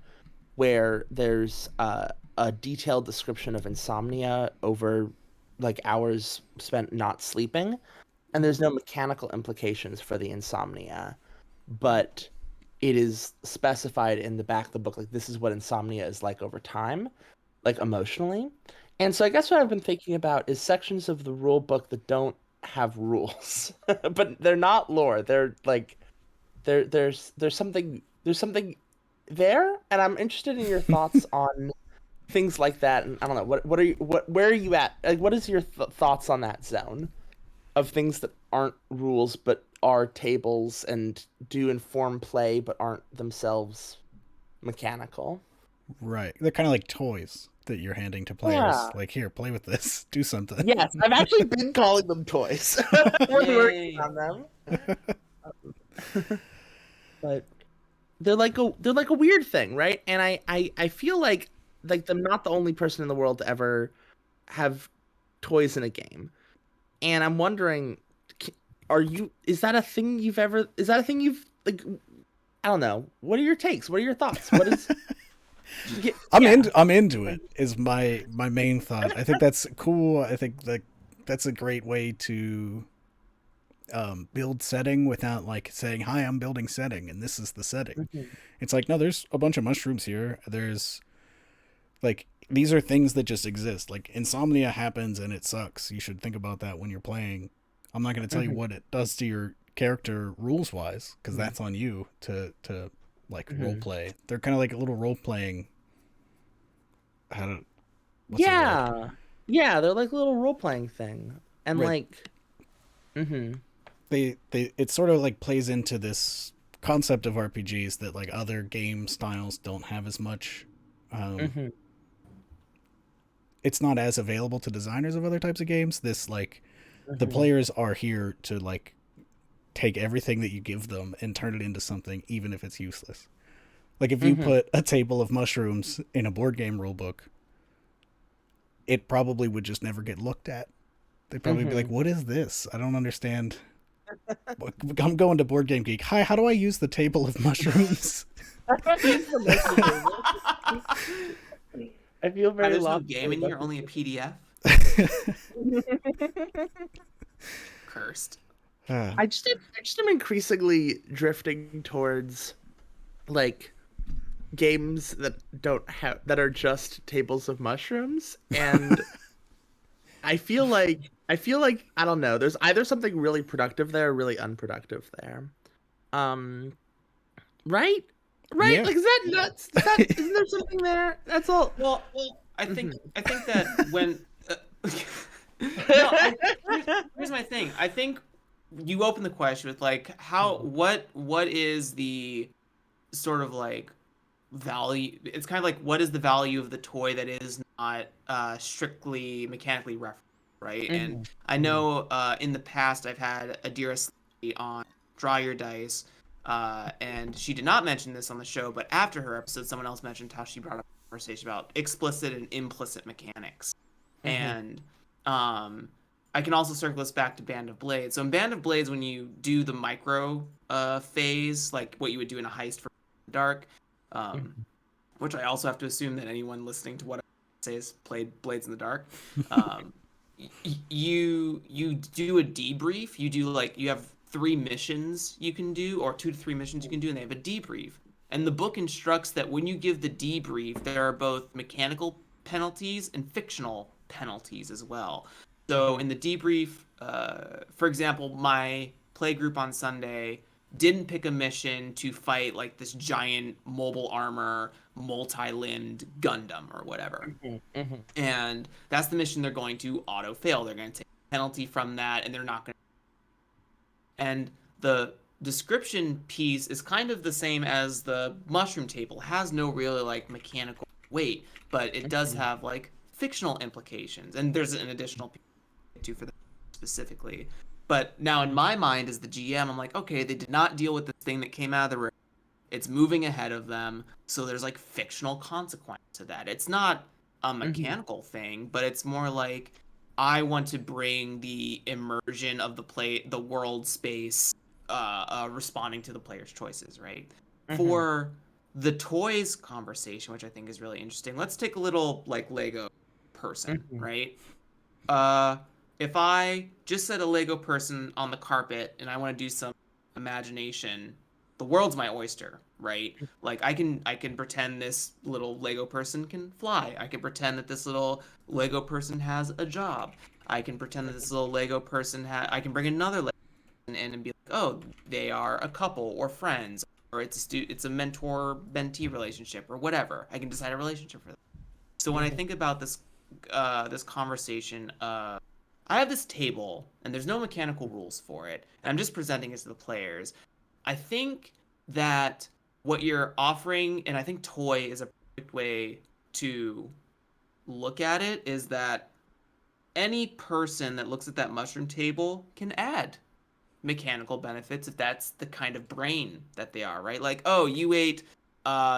where there's a detailed description of insomnia over like hours spent not sleeping. And there's no mechanical implications for the insomnia, but it is specified in the back of the book, like this is what insomnia is like over time, like emotionally. And so I guess what I've been thinking about is sections of the rule book that don't have rules, but they're not lore. They're like there's something there, and I'm interested in your thoughts on things like that. And I don't know what are you where are you at? Like, what is your thoughts on that zone of things that aren't rules but are tables and do inform play but aren't themselves mechanical? Right. They're kind of like toys that you're handing to players. Yeah. Like, here, play with this. Do something. Yes, I've actually been calling them toys. We're working on them. But they're like a weird thing, right? And I feel like I'm not the only person in the world to ever have toys in a game. And I'm wondering, is that a thing you've like, I don't know. What are your takes? What are your thoughts? What is I'm into it is my main thought. I think that's cool. I think that's a great way to build setting without like saying, hi, I'm building setting and this is the setting. Mhm. It's like, no, there's a bunch of mushrooms here. There's like, these are things that just exist. Like, insomnia happens and it sucks. You should think about that when you're playing. I'm not going to tell you what it does to your character rules wise, because that's on you to like role play. They're kind of like a little role playing. What's the word? Yeah, they're like a little role playing thing, and Right. like, they it sort of like plays into this concept of RPGs that like other game styles don't have as much. It's not as available to designers of other types of games. This like the players are here to like take everything that you give them and turn it into something, even if it's useless. Like if you put a table of mushrooms in a board game rulebook, it probably would just never get looked at. They'd probably be like, what is this? I don't understand. I'm going to Board Game Geek. Hi, how do I use the table of mushrooms? I feel very There's no lost. game in here, only a PDF. Cursed. I just am increasingly drifting towards like games that that are just tables of mushrooms, and I feel like I don't know. There's either something really productive there or really unproductive there. Right? Yeah. Like, is that nuts? Isn't there something there? That's all. Well, I think that when here's my thing. I think you open the question with like what is the sort of like value? It's kind of like, what is the value of the toy that is not strictly mechanically referenced, right? And I know in the past I've had Adira on Draw Your Dice, and she did not mention this on the show, but after her episode, someone else mentioned how she brought up a conversation about explicit and implicit mechanics. And I can also circle this back to Band of Blades. So in Band of Blades, when you do the micro phase, like what you would do in a heist for Dark, which I also have to assume that anyone listening to what I say has played Blades in the Dark, you do a debrief. You do like, you have 3 missions you can do, or 2 to 3 missions you can do, and they have a debrief. And the book instructs that when you give the debrief, there are both mechanical penalties and fictional penalties as well. So in the debrief, for example, my play group on Sunday didn't pick a mission to fight like this giant mobile armor, multi-limbed Gundam or whatever. And that's the mission they're going to auto fail. They're going to take a penalty from that, and they're not going to. And the description piece is kind of the same as the mushroom table. It has no really like mechanical weight, but it does have like fictional implications, and there's an additional piece to for that specifically. But now in my mind as the GM, I'm like, okay, they did not deal with the thing that came out of the room. It's moving ahead of them, so there's like fictional consequence to that. It's not a mechanical thing, but it's more like, I want to bring the immersion of the world space, responding to the player's choices, right? For the toys conversation, which I think is really interesting, let's take a little like Lego person, right? If I just set a Lego person on the carpet and I want to do some imagination, the world's my oyster, right? Like I can pretend this little Lego person can fly. I can pretend that this little Lego person has a job. I can pretend that this little Lego person I can bring another Lego person in and be like, oh, they are a couple or friends, or it's a mentor mentee relationship or whatever. I can decide a relationship for them. So when I think about this this conversation, I have this table and there's no mechanical rules for it, and I'm just presenting it to the players. I think that what you're offering, and I think toy is a perfect way to look at it, is that any person that looks at that mushroom table can add mechanical benefits if that's the kind of brain that they are, right? Like, oh, you ate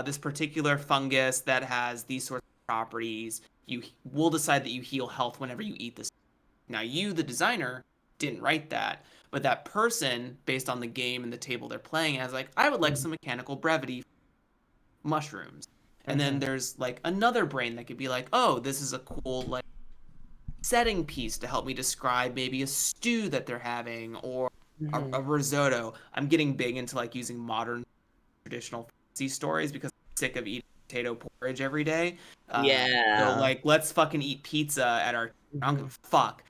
this particular fungus that has these sorts of properties. You will decide that you heal health whenever you eat this. Now, you, the designer, didn't write that, but that person, based on the game and the table they're playing as, like, I would like some mechanical brevity mushrooms. And then there's like another brain that could be like, oh, this is a cool like setting piece to help me describe maybe a stew that they're having, or a risotto. I'm getting big into like using modern traditional fantasy stories because I'm sick of eating potato porridge every day. So like, let's fucking eat pizza at our. I don't give a fuck.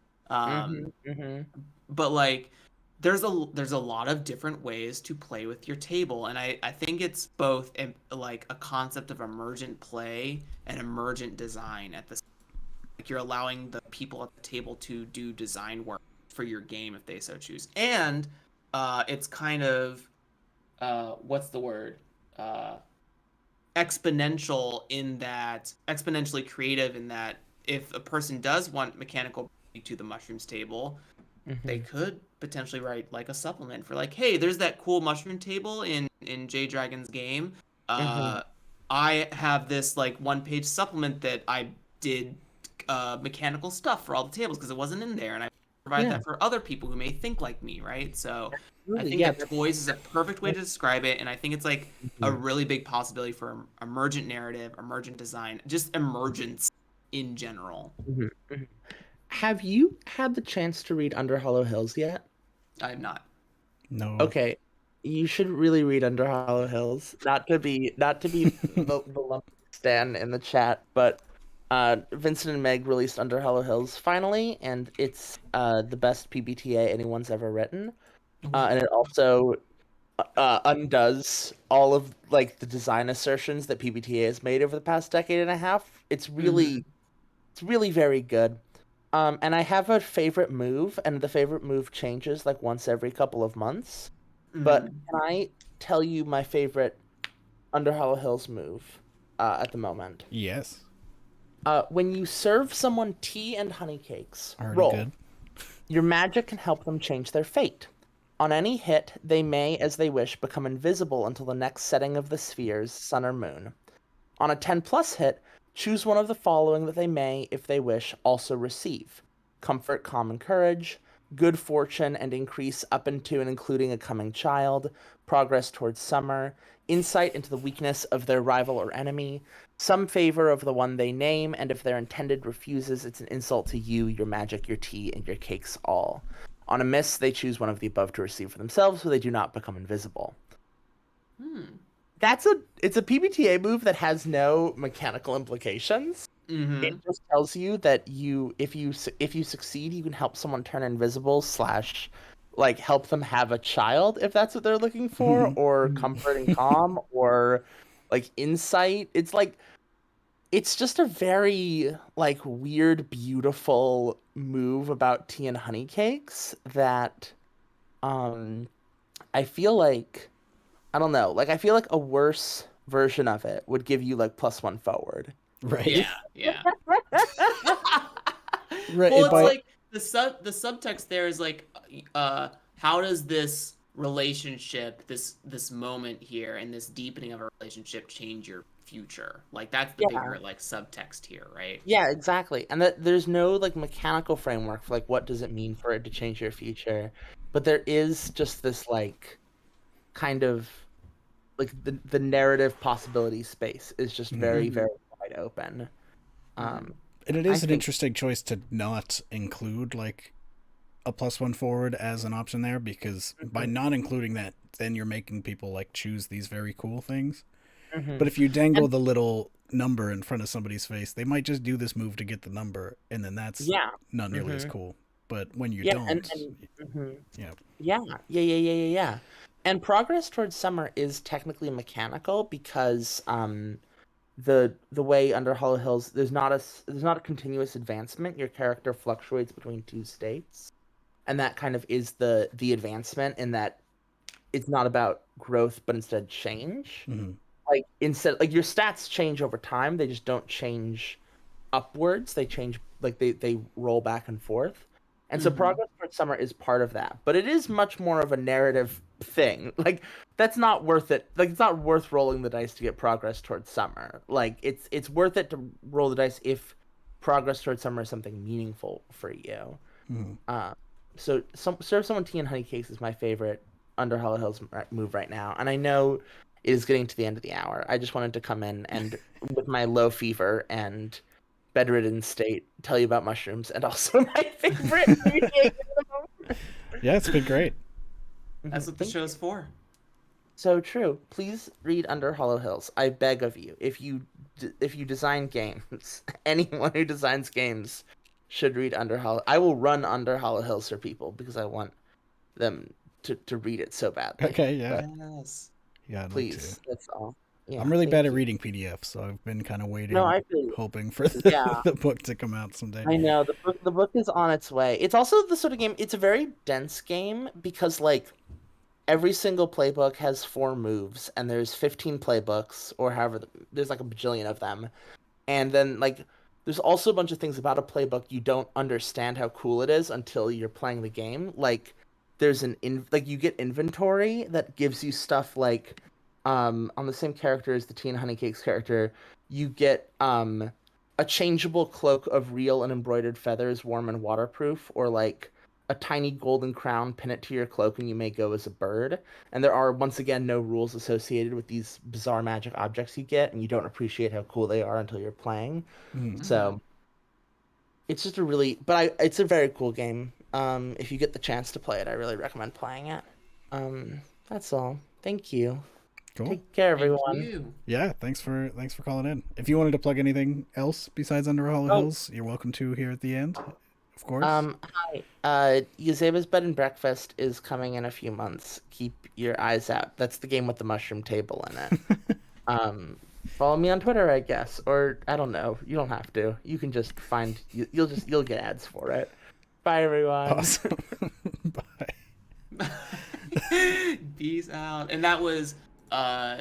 But like, there's a lot of different ways to play with your table, and I think it's both like a concept of emergent play and emergent design at the like you're allowing the people at the table to do design work for your game if they so choose, and it's kind of what's the word, exponential in that, exponentially creative in that if a person does want mechanical to the mushrooms table, they could potentially write like a supplement for like, hey, there's that cool mushroom table in J Dragon's game. I have this like 1-page supplement that I did mechanical stuff for all the tables because it wasn't in there, and I provide that for other people who may think like me, right? So I think that toys is a perfect way to describe it, and I think it's like a really big possibility for emergent narrative, emergent design, just emergence in general. Have you had the chance to read Under Hollow Hills yet? I have not. No. Okay, you should really read Under Hollow Hills. Not to be the lumpy stan in the chat, but Vincent and Meg released Under Hollow Hills finally, and it's the best PBTA anyone's ever written, and it also undoes all of like the design assertions that PBTA has made over the past decade and a half. It's really very good. And I have a favorite move, and the favorite move changes like once every couple of months. But can I tell you my favorite Under Hollow Hills move at the moment? Yes. When you serve someone tea and honey cakes, Already roll. good. Your magic can help them change their fate. On any hit, they may, as they wish, become invisible until the next setting of the spheres, sun or moon. On a 10+ hit, choose one of the following that they may, if they wish, also receive: comfort, calm, and courage, good fortune and increase up into and including a coming child, progress towards summer, insight into the weakness of their rival or enemy, some favor of the one they name, and if their intended refuses, it's an insult to you, your magic, your tea, and your cakes all. On a miss, they choose one of the above to receive for themselves, so they do not become invisible. It's a PBTA move that has no mechanical implications. It just tells you that if you succeed, you can help someone turn invisible / like help them have a child if that's what they're looking for, or comfort and calm, or like insight. It's just a very like weird, beautiful move about tea and honey cakes that I feel like, I don't know, like I feel like a worse version of it would give you like +1 forward. Right. Yeah. Right. Well, it's like the subtext there is like, how does this relationship, this moment here, and this deepening of a relationship change your future? Like that's the bigger like subtext here, right? Yeah, exactly. And that there's no like mechanical framework for like what does it mean for it to change your future, but there is just this like kind of like the narrative possibility space is just very very wide open. And it is an interesting choice to not include like a +1 forward as an option there, because by not including that, then you're making people like choose these very cool things. But if you dangle the little number in front of somebody's face, they might just do this move to get the number, and then that's not nearly as cool. But when you don't, yeah. And progress towards summer is technically mechanical because the way under Hollow Hills, there's not a continuous advancement. Your character fluctuates between two states, and that kind of is the advancement in that it's not about growth but instead change. Like your stats change over time, they just don't change upwards. They change, like they roll back and forth. And so progress towards summer is part of that, but it is much more of a narrative thing. Like that's not worth it. Like it's not worth rolling the dice to get progress towards summer. Like it's worth it to roll the dice if progress towards summer is something meaningful for you. So Serve Someone Tea and Honey Cakes is my favorite under Hollow Hills move right now, and I know it is getting to the end of the hour. I just wanted to come in and with my low fever and bedridden state tell you about mushrooms and also my favorite video game at the moment. Yeah, it's been great. That's what the show's for. So true. Please read Under Hollow Hills. I beg of you. If you design games, anyone who designs games should read Under Hollow. I will run Under Hollow Hills for people because I want them to read it so badly. Okay, yeah. Yes. Yeah, I'd Please. like to. That's all. Yeah, I'm really thank bad you. at reading PDFs, so I've been kind of waiting, hoping for the book to come out someday. I know the book is on its way. It's also the sort of game. It's a very dense game because like every single playbook has 4 moves, and there's 15 playbooks, or however there's like a bajillion of them, and then like there's also a bunch of things about a playbook you don't understand how cool it is until you're playing the game. Like there's you get inventory that gives you stuff like. On the same character as the Tea and Honey Cakes character, you get a changeable cloak of real and embroidered feathers, warm and waterproof, or like a tiny golden crown, pin it to your cloak, and you may go as a bird. And there are, once again, no rules associated with these bizarre magic objects you get, and you don't appreciate how cool they are until you're playing. So it's just it's a very cool game. If you get the chance to play it, I really recommend playing it. That's all. Thank you. Cool. Take care, everyone. Yeah, thanks for calling in. If you wanted to plug anything else besides Under Hollow Hills, you're welcome to here at the end, of course. Hi. Yuzeba's Bed and Breakfast is coming in a few months. Keep your eyes out. That's the game with the mushroom table in it. Follow me on Twitter, I guess, or I don't know. You don't have to. You can just find. You'll get ads for it. Bye, everyone. Awesome. Bye. Peace out. And that was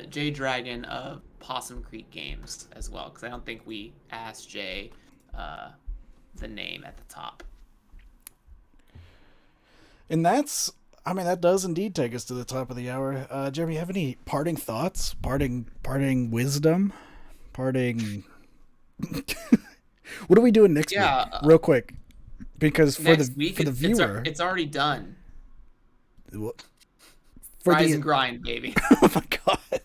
Jay Dragon of Possum Creek Games as well, because I don't think we asked Jay the name at the top. And that does indeed take us to the top of the hour. Jeremy, you have any parting thoughts, parting wisdom, parting? What are we doing next week? Real quick, because for the viewer, it's already done. For Rise and grind, baby. Oh my god!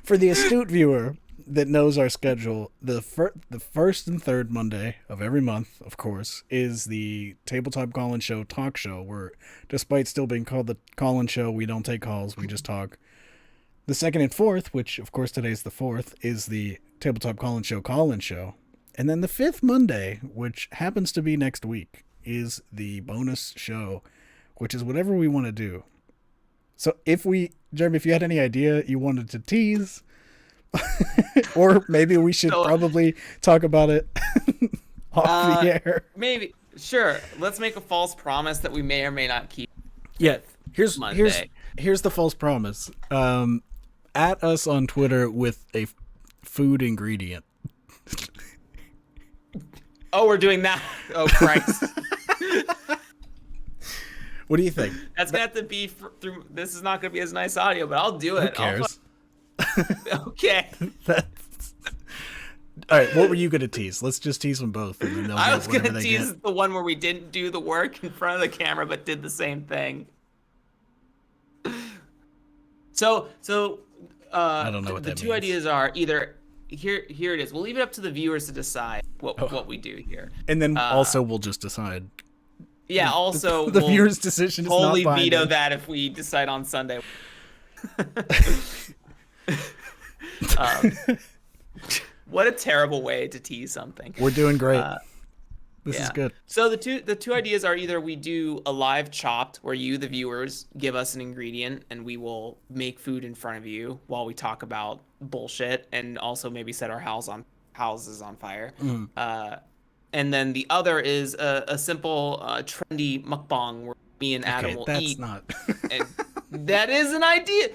For the astute viewer that knows our schedule, the first and third Monday of every month, of course, is the Tabletop Call-In Show talk show, where, despite still being called the Call-In Show, we don't take calls, we just talk. The second and fourth, which of course today's the fourth, is the Tabletop Call-In Show call-in show. And then the fifth Monday, which happens to be next week, is the bonus show, which is whatever we want to do. So Jeremy, if you had any idea you wanted to tease, or maybe we should probably talk about it off the air. Maybe. Sure. Let's make a false promise that we may or may not keep. Yeah. Here's the false promise. At us on Twitter with a food ingredient. Oh, we're doing that. Oh, Christ. What do you think? That's gonna have to be through. This is not gonna be as nice audio, but I'll do it. Who cares? Okay. All right. What were you gonna tease? Let's just tease them both, and then they'll I was gonna tease get. the one where we didn't do the work in front of the camera, but did the same thing. So I don't know what the that two means. ideas are either here it is. We'll leave it up to the viewers to decide what we do here. And then also we'll just decide. Yeah. Also, the we'll viewer's decision is totally not veto binding. that if we decide on Sunday. What a terrible way to tease something. We're doing great. This is Yeah. good. So the two ideas are either we do a live chopped where you, the viewers, give us an ingredient and we will make food in front of you while we talk about bullshit and also maybe set our houses on fire. And then the other is a simple trendy mukbang where me and Adam will that's eat. not. And that is an idea.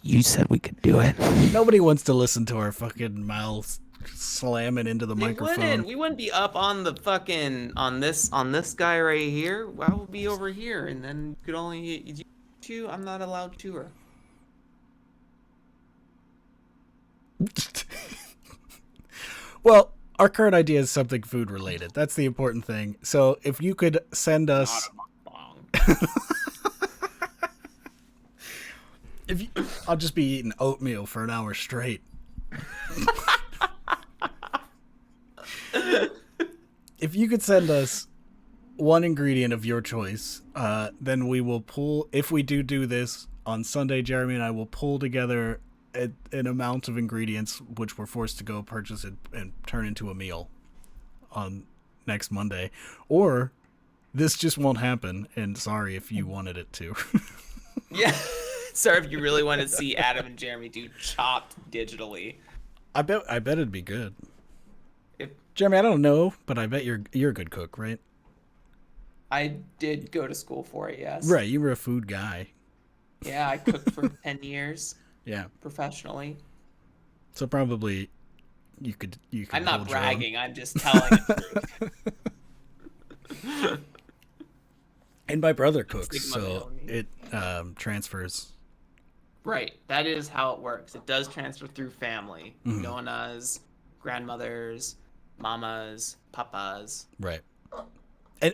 You said we could do it. Nobody wants to listen to our fucking mouths slamming into the microphone. We wouldn't be up on the fucking on this guy right here. I will be over here, and then you could only chew. I'm not allowed to. Or Well, our current idea is something food related. That's the important thing. So if you could send us, I'll just be eating oatmeal for an hour straight. If you could send us one ingredient of your choice, then we will pull. If we do this on Sunday, Jeremy and I will pull together an amount of ingredients which we're forced to go purchase it and turn into a meal on next Monday. Or this just won't happen, and sorry if you wanted it to. yeah, sorry if you really want to see Adam and Jeremy do chopped digitally. I bet it'd be good. Jeremy, I don't know, but I bet you're a good cook, right? I did go to school for it, yes. Right, you were a food guy. Yeah, I cooked for 10 years. Yeah. Professionally. So probably you could I'm not hold your own. bragging, I'm just telling the truth. And my brother cooks, Stigma so me. it transfers. Right, that is how it works. It does transfer through family. Nonas, grandmothers, mamas, papas. Right.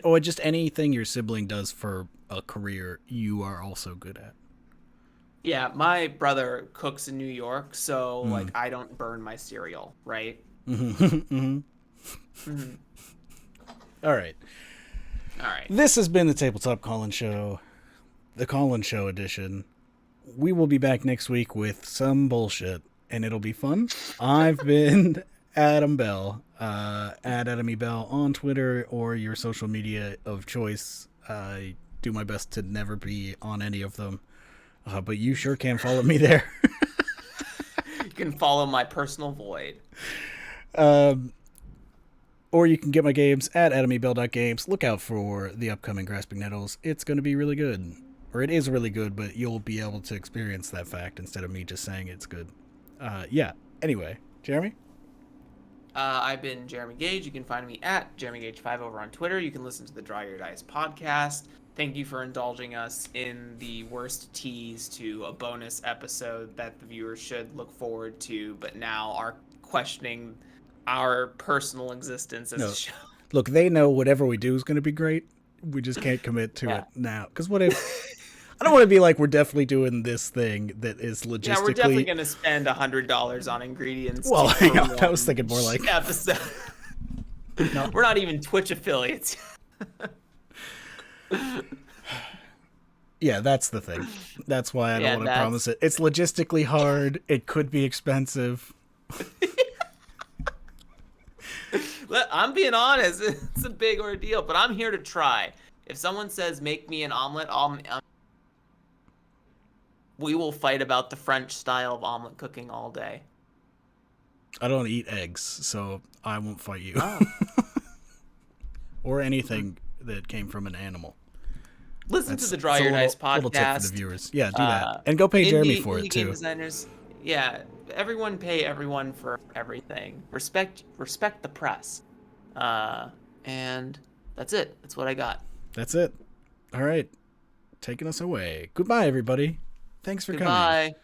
Or just anything your sibling does for a career, you are also good at. Yeah, my brother cooks in New York, so like I don't burn my cereal, right? All right. All right. This has been the Tabletop Colin Show, the Colin Show edition. We will be back next week with some bullshit, and it'll be fun. I've been Adam Bell, at Adam E. Bell on Twitter or your social media of choice. I do my best to never be on any of them, but you sure can follow me there. You can follow my personal void. Or you can get my games at adamebell.games. Look out for the upcoming Grasping Nettles. It's going to be really good. Or it is really good, but you'll be able to experience that fact instead of me just saying it's good. Yeah. Anyway, Jeremy? I've been Jeremy Gage. You can find me at JeremyGage5 over on Twitter. You can listen to the Draw Your Dice podcast. Thank you for indulging us in the worst tease to a bonus episode that the viewers should look forward to, but now are questioning our personal existence as a show. Look, they know whatever we do is going to be great. We just can't commit to it now. Because what if... I don't want to be like, we're definitely doing this thing that is logistically... Yeah, we're definitely going to spend $100 on ingredients. Well, I was thinking more like... Episode. No. We're not even Twitch affiliates. Yeah, that's the thing. That's why I don't want to promise it. It's logistically hard. It could be expensive. I'm being honest. It's a big ordeal, but I'm here to try. If someone says, make me an omelet, we will fight about the French style of omelet cooking all day. I don't eat eggs, so I won't fight you. Oh. Or anything that came from an animal. Listen to the Draw Your Dice podcast. Little tip for the viewers. Yeah, do that. And go pay Jeremy for it, too. Game designers, yeah, everyone pay everyone for everything. Respect the press. And that's it. That's what I got. That's it. All right. Taking us away. Goodbye, everybody. Thanks for coming. Goodbye.